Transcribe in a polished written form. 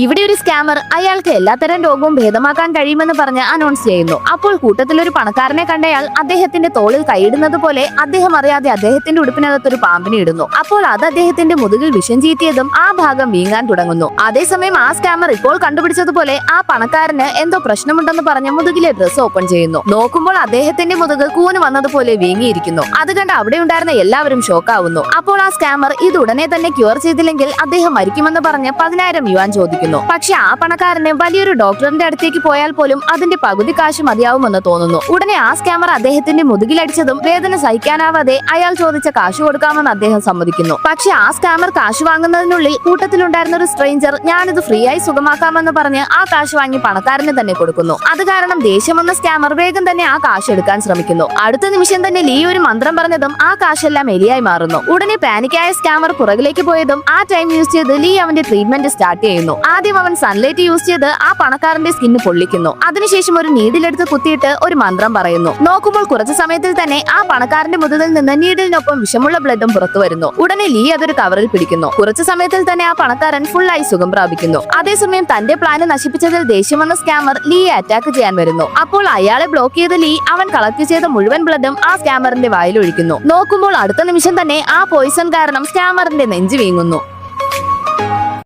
ഇവിടെ ഒരു സ്കാമർ അയാൾക്ക് എല്ലാത്തരം രോഗവും ഭേദമാക്കാൻ കഴിയുമെന്ന് പറഞ്ഞ് അനൗൺസ് ചെയ്യുന്നു. അപ്പോൾ കൂട്ടത്തിൽ ഒരു പണക്കാരനെ കണ്ടയാൾ അദ്ദേഹത്തിന്റെ തോളിൽ കൈയിടുന്നത് പോലെ അദ്ദേഹം അറിയാതെ അദ്ദേഹത്തിന്റെ ഉടുപ്പിനകത്തൊരു പാമ്പിനെ ഇടുന്നു. അപ്പോൾ അത് അദ്ദേഹത്തിന്റെ മുതുകിൽ വിഷം ചീറ്റിയതും ആ ഭാഗം വീങ്ങാൻ തുടങ്ങുന്നു. അതേസമയം ആ സ്കാമർ ഇപ്പോൾ കണ്ടുപിടിച്ചതുപോലെ ആ പണക്കാരന് എന്തോ പ്രശ്നമുണ്ടെന്ന് പറഞ്ഞ് മുതുകിലെ ഡ്രസ് ഓപ്പൺ ചെയ്യുന്നു. നോക്കുമ്പോൾ അദ്ദേഹത്തിന്റെ മുതുക് കൂന് വന്നതുപോലെ വീങ്ങിയിരിക്കുന്നു. അത് കണ്ട് അവിടെ ഉണ്ടായിരുന്ന എല്ലാവരും ഷോക്കാവുന്നു. അപ്പോൾ ആ സ്കാമർ ഇത് ഉടനെ തന്നെ ക്യൂർ ചെയ്തില്ലെങ്കിൽ അദ്ദേഹം മരിക്കുമെന്ന് പറഞ്ഞ് 10,000 യുവാൻ ചോദിക്കുന്നു. പക്ഷെ ആ പണക്കാരന് വലിയൊരു ഡോക്ടറിന്റെ അടുത്തേക്ക് പോയാൽ പോലും അതിന്റെ പകുതി കാശ് മതിയാവുമെന്ന് തോന്നുന്നു. ഉടനെ ആ സ്കാമർ അദ്ദേഹത്തിന്റെ മുതുകിലടിച്ചതും വേദന സഹിക്കാനാവാതെ അയാൾ ചോദിച്ച കാശ് കൊടുക്കാമെന്ന് അദ്ദേഹം സമ്മതിക്കുന്നു. പക്ഷെ ആ സ്കാമർ കാശ് വാങ്ങുന്നതിനുള്ളിൽ കൂട്ടത്തിലുണ്ടായിരുന്ന ഒരു സ്ട്രേഞ്ചർ ഞാനിത് ഫ്രീ ആയി സുഖമാക്കാമെന്ന് പറഞ്ഞ് ആ കാശ് വാങ്ങി പണക്കാരന് തന്നെ കൊടുക്കുന്നു. അത് കാരണം ദേഷ്യം വന്ന സ്കാമർ വേഗം തന്നെ ആ കാശ് എടുക്കാൻ ശ്രമിക്കുന്നു. അടുത്ത നിമിഷം തന്നെ ലീ ഒരു മന്ത്രം പറഞ്ഞതും ആ കാശെല്ലാം എലിയായി മാറുന്നു. ഉടനെ പാനിക്കായ സ്കാമർ പുറകിലേക്ക് പോയതും ആ ടൈം യൂസ് ചെയ്ത് ലീ അവന്റെ ട്രീറ്റ്മെന്റ് സ്റ്റാർട്ട് ചെയ്യുന്നു. ആദ്യം അവൻ സൺലൈറ്റ് യൂസ് ചെയ്ത് ആ പണക്കാരന്റെ സ്കിന്ന് പൊള്ളിക്കുന്നു. അതിനുശേഷം ഒരു നീഡിലെടുത്ത് കുത്തിയിട്ട് ഒരു മന്ത്രം പറയുന്നു. നോക്കുമ്പോൾ കുറച്ചു സമയത്തിൽ തന്നെ ആ പണക്കാരന്റെ മുതുകിൽ നിന്ന് നീഡിലിനൊപ്പം വിഷമുള്ള ബ്ലഡും പുറത്തു വരുന്നു. ഉടനെ ലീ അതൊരു കവറിൽ പിടിക്കുന്നു. കുറച്ചു സമയത്തിൽ തന്നെ ആ പണക്കാരൻ ഫുള്ളായി സുഖം പ്രാപിക്കുന്നു. അതേസമയം തന്റെ പ്ലാന് നശിപ്പിച്ചതിൽ ദേഷ്യം വന്ന സ്കാമർ ലീയെ അറ്റാക്ക് ചെയ്യാൻ വരുന്നു. അപ്പോൾ അയാളെ ബ്ലോക്ക് ചെയ്ത ലീ അവൻ കളക്ട് ചെയ്ത മുഴുവൻ ബ്ലഡും ആ സ്കാമറിന്റെ വായിൽ ഒഴിക്കുന്നു. നോക്കുമ്പോൾ അടുത്ത നിമിഷം തന്നെ ആ പോയിസൺ കാരണം സ്കാമറിന്റെ നെഞ്ച് വീങ്ങുന്നു.